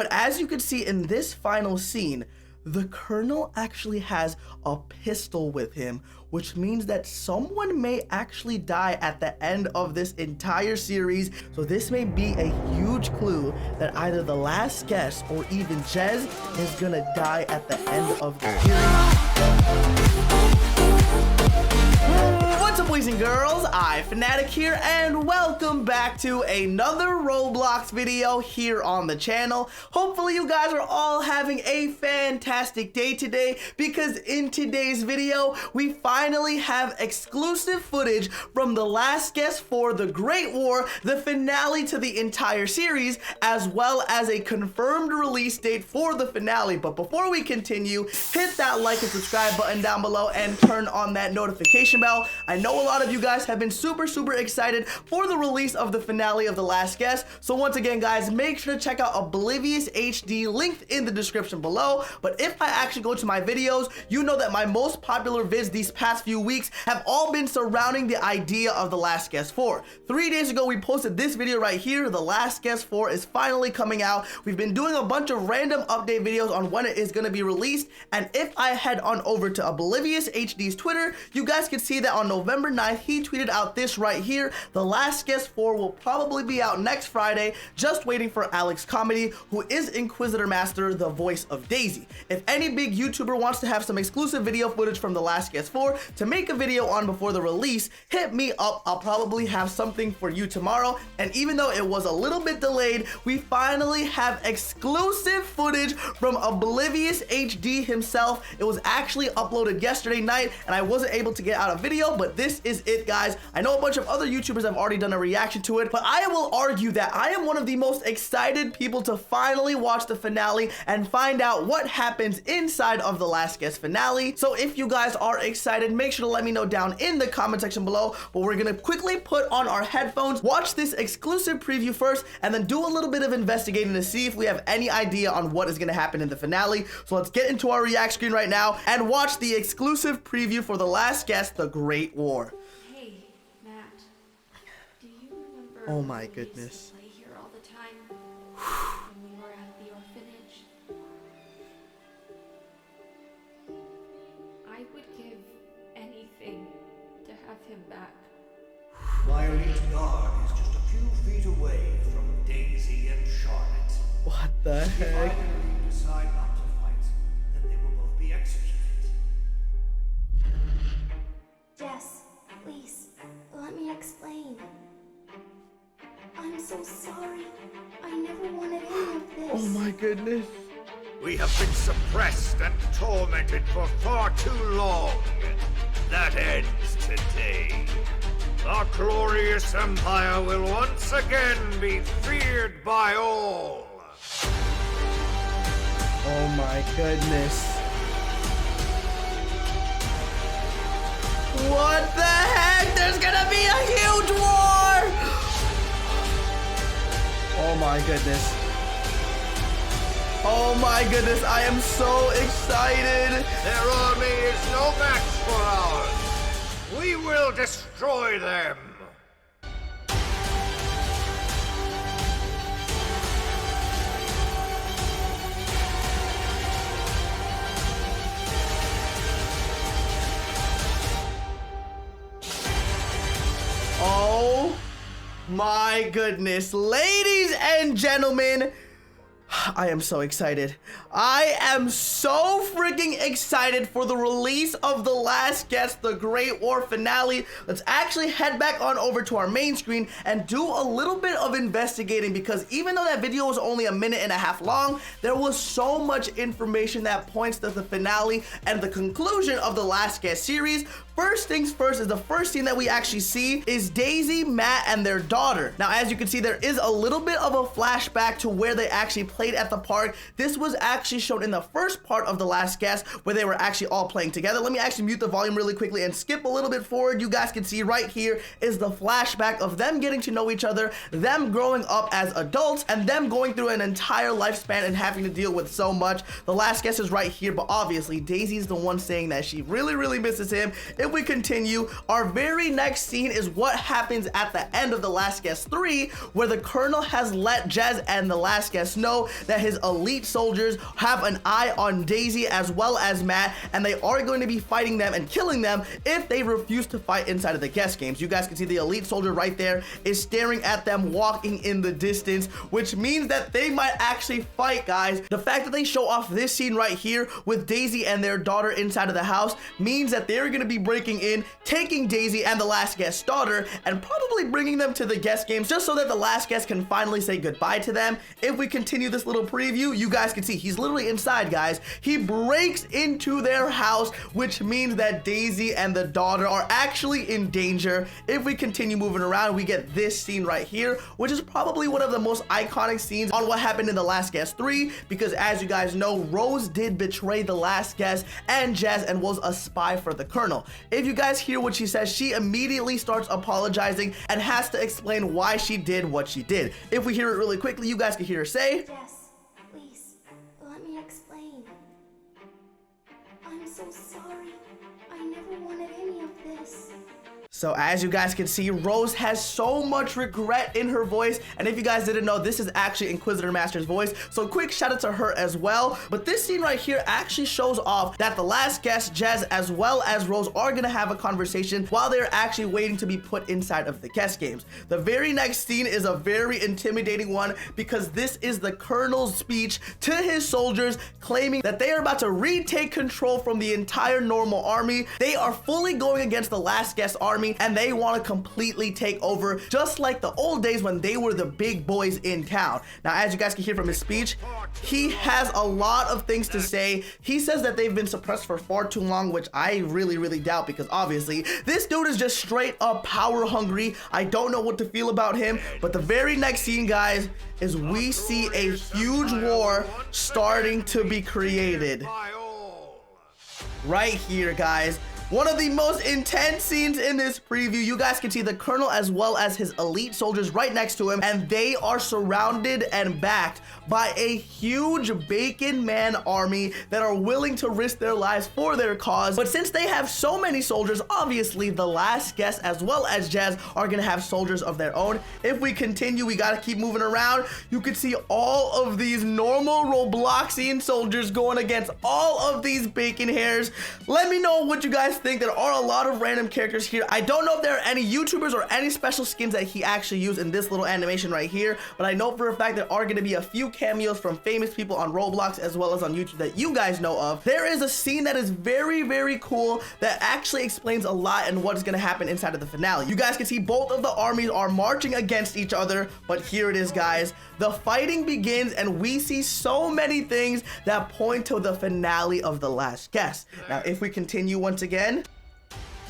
But as you can see in this final scene, the Colonel actually has a pistol with him, which means that someone may actually die at the end of this entire series. So this may be a huge clue that either the last guest or even Jez is gonna die at the end of the series. What's up, boys and girls? Fanatic here, and welcome back to another Roblox video here on the channel. Hopefully you guys are all having a fantastic day today, because in today's video we finally have exclusive footage from The Last Guest for The Great War, the finale to the entire series, as well as a confirmed release date for the finale. But before we continue, hit that like and subscribe button down below and turn on that notification bell. I know a lot of you guys have been super excited for the release of the finale of The Last Guest. So once again, guys, make sure to check out Oblivious HD linked in the description below. But if I actually go to my videos, you know that my most popular vids these past few weeks have all been surrounding the idea of The Last Guest 4. 3 days ago, we posted this video right here. The Last Guest 4 is finally coming out. We've been doing a bunch of random update videos on when it is going to be released. And if I head on over to Oblivious HD's Twitter, you guys can see that on November 9th, he tweeted out this right here. The Last Guest 4 will probably be out next Friday, just waiting for Alex Comedy, who is Inquisitor Master, the voice of Daisy. If any big YouTuber wants to have some exclusive video footage from The Last Guest 4 to make a video on before the release, hit me up. I'll probably have something for you tomorrow. And even though it was a little bit delayed, we finally have exclusive footage from Oblivious HD himself. It was actually uploaded yesterday night, and I wasn't able to get out a video, but this is it, guys. I know a bunch of other YouTubers have already done a reaction to it, but I will argue that I am one of the most excited people to finally watch the finale and find out what happens inside of The Last Guest finale. So if you guys are excited, make sure to let me know down in the comment section below. But we're gonna quickly put on our headphones, watch this exclusive preview first, and then do a little bit of investigating to see if we have any idea on what is gonna happen in the finale. So let's get into our react screen right now and watch the exclusive preview for The Last Guest, The Great War. Oh my goodness. Play here all the time when we were at the orphanage. I would give anything to have him back. My elite guard is just a few feet away from Daisy and Charlotte. What the If heck? either of you decide not to fight, then they will both be executed. Jess, please, let me explain. I'm so sorry. I never wanted any of this. Oh my goodness. We have been suppressed and tormented for far too long. That ends today. Our glorious empire will once again be feared by all. Oh my goodness. What the heck? There's gonna be a huge war! Oh my goodness. Oh my goodness, I am so excited. Their army is no match for ours. We will destroy them. Oh my goodness, ladies and gentlemen, I am so excited. I am so freaking excited for the release of The Last Guest, The Great War finale. Let's actually head back on over to our main screen and do a little bit of investigating, because even though that video was only a minute and a half long, there was so much information that points to the finale and the conclusion of The Last Guest series. First things first is the first scene that we actually see is Daisy, Matt, and their daughter. Now, as you can see, there is a little bit of a flashback to where they actually played at the park. This was actually shown in the first part of The Last Guest, where they were actually all playing together. Let me actually mute the volume really quickly and skip a little bit forward. You guys can see right here is the flashback of them getting to know each other, them growing up as adults, and them going through an entire lifespan and having to deal with so much. The Last Guest is right here, but obviously Daisy's the one saying that she really misses him. If we continue, our very next scene is what happens at the end of The Last Guest 3, where the Colonel has let Jez and The Last Guest know that his elite soldiers have an eye on Daisy as well as Matt, and they are going to be fighting them and killing them if they refuse to fight inside of the guest games. You guys can see the elite soldier right there is staring at them walking in the distance, which means that they might actually fight, guys. The fact that they show off this scene right here with Daisy and their daughter inside of the house means that they're going to be breaking in, taking Daisy and the last guest's daughter, and probably bringing them to the guest games just so that the last guest can finally say goodbye to them. If we continue this little preview, you guys can see he's literally inside, guys. He breaks into their house, which means that Daisy and the daughter are actually in danger. If we continue moving around, we get this scene right here, which is probably one of the most iconic scenes on what happened in The Last Guest 3, because as you guys know, Rose did betray the last guest and Jez and was a spy for the Colonel. If you guys hear what she says, she immediately starts apologizing and has to explain why she did what she did. If we hear it really quickly, you guys can hear her say, Jess, please, let me explain. I'm so sorry. I never wanted any of this. So as you guys can see, Rose has so much regret in her voice, and if you guys didn't know, this is actually Inquisitor Master's voice, so quick shout out to her as well. But this scene right here actually shows off that the last guest, Jez, as well as Rose are gonna have a conversation while they're actually waiting to be put inside of the guest games. The very next scene is a very intimidating one because this is the Colonel's speech to his soldiers, claiming that they are about to retake control from the entire normal army. They are fully going against the last guest army, and they want to completely take over, just like the old days when they were the big boys in town. Now, as you guys can hear from his speech, he has a lot of things to say. He says that they've been suppressed for far too long, which I really doubt, because obviously this dude is just straight up power hungry. I don't know what to feel about him. But the very next scene, guys, is we see a huge war starting to be created right here, guys. One of the most intense scenes in this preview. You guys can see the Colonel as well as his elite soldiers right next to him, and they are surrounded and backed by a huge Bacon Man army that are willing to risk their lives for their cause. But since they have so many soldiers, obviously the last guest as well as Jez are gonna have soldiers of their own. If we continue, we gotta keep moving around. You can see all of these normal Robloxian soldiers going against all of these bacon hairs. Let me know what you guys think. There are a lot of random characters here. I don't know if there are any YouTubers or any special skins that he actually used in this little animation right here, but I know for a fact there are going to be a few cameos from famous people on Roblox as well as on YouTube that you guys know of. There is a scene that is very cool that actually explains a lot and what is going to happen inside of the finale. You guys can see both of the armies are marching against each other, but here it is, guys. The fighting begins, and we see so many things that point to the finale of The Last Guest. Now, if we continue once again,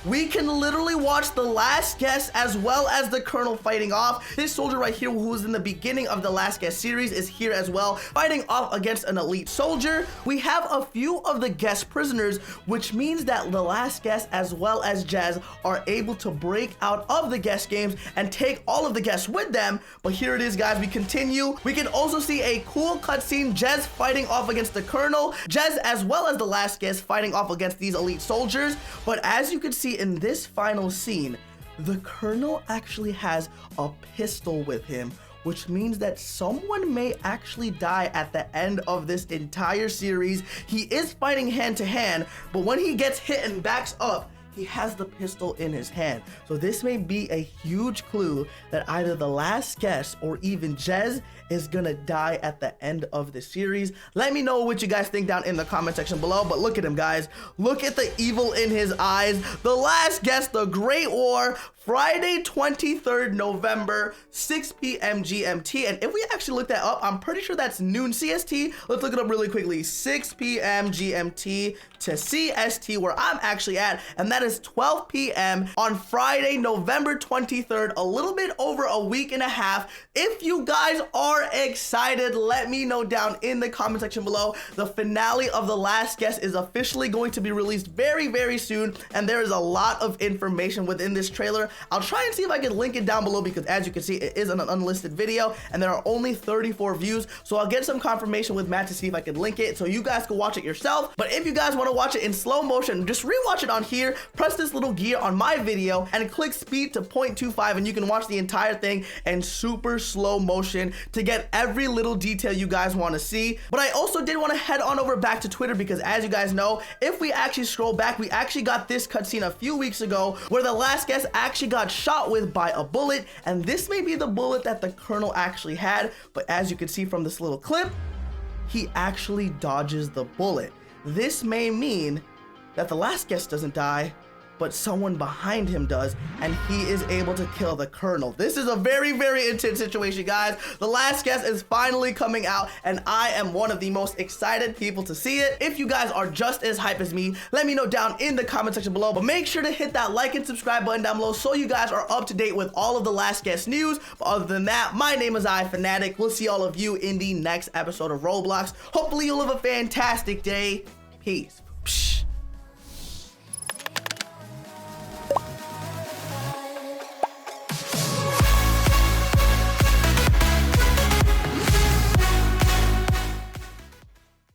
we can literally watch the last guest as well as the Colonel fighting off. This soldier right here, who was in the beginning of the Last Guest series, is here as well, fighting off against an elite soldier. We have a few of the guest prisoners, which means that the last guest as well as Jez are able to break out of the guest games and take all of the guests with them. But here it is, guys. We continue. We can also see a cool cutscene, Jez fighting off against the Colonel, Jez as well as the last guest fighting off against these elite soldiers. But as you can see in this final scene, the Colonel actually has a pistol with him, which means that someone may actually die at the end of this entire series. He is fighting hand to hand, but when he gets hit and backs up, he has the pistol in his hand. So this may be a huge clue that either the last guest or even Jez is gonna die at the end of the series. Let me know what you guys think down in the comment section below. But look at him, guys. Look at the evil in his eyes. The Last Guest, The Great War, Friday 23rd November, 6 p.m. GMT. And if we actually look that up, I'm pretty sure that's noon CST. Let's look it up really quickly. 6 p.m. GMT to CST, where I'm actually at, and that is 12 p.m. on Friday, November 23rd, a little bit over a week and a half. If you guys are excited, let me know down in the comment section below. The finale of The Last Guest is officially going to be released very soon, and there is a lot of information within this trailer. I'll try and see if I can link it down below, because as you can see, it is an unlisted video and there are only 34 views. So I'll get some confirmation with Matt to see if I can link it so you guys can watch it yourself. But if you guys want to watch it in slow motion, just rewatch it on here. press this little gear on my video and click speed to 0.25 and you can watch the entire thing in super slow motion to get every little detail you guys want to see. But I also did want to head on over back to Twitter because as you guys know, if we actually scroll back, we actually got this cutscene a few weeks ago where the last guest actually got shot with by a bullet, and this may be the bullet that the Colonel actually had, but as you can see from this little clip, he actually dodges the bullet. This may mean that the last guest doesn't die, but someone behind him does, and he is able to kill the Colonel. This is a very, very intense situation, guys. The last guest is finally coming out, and I am one of the most excited people to see it. If you guys are just as hype as me, let me know down in the comment section below, but make sure to hit that like and subscribe button down below so you guys are up to date with all of the last guest news. But other than that, my name is iFanatic. We'll see all of you in the next episode of Roblox. Hopefully you'll have a fantastic day. Peace.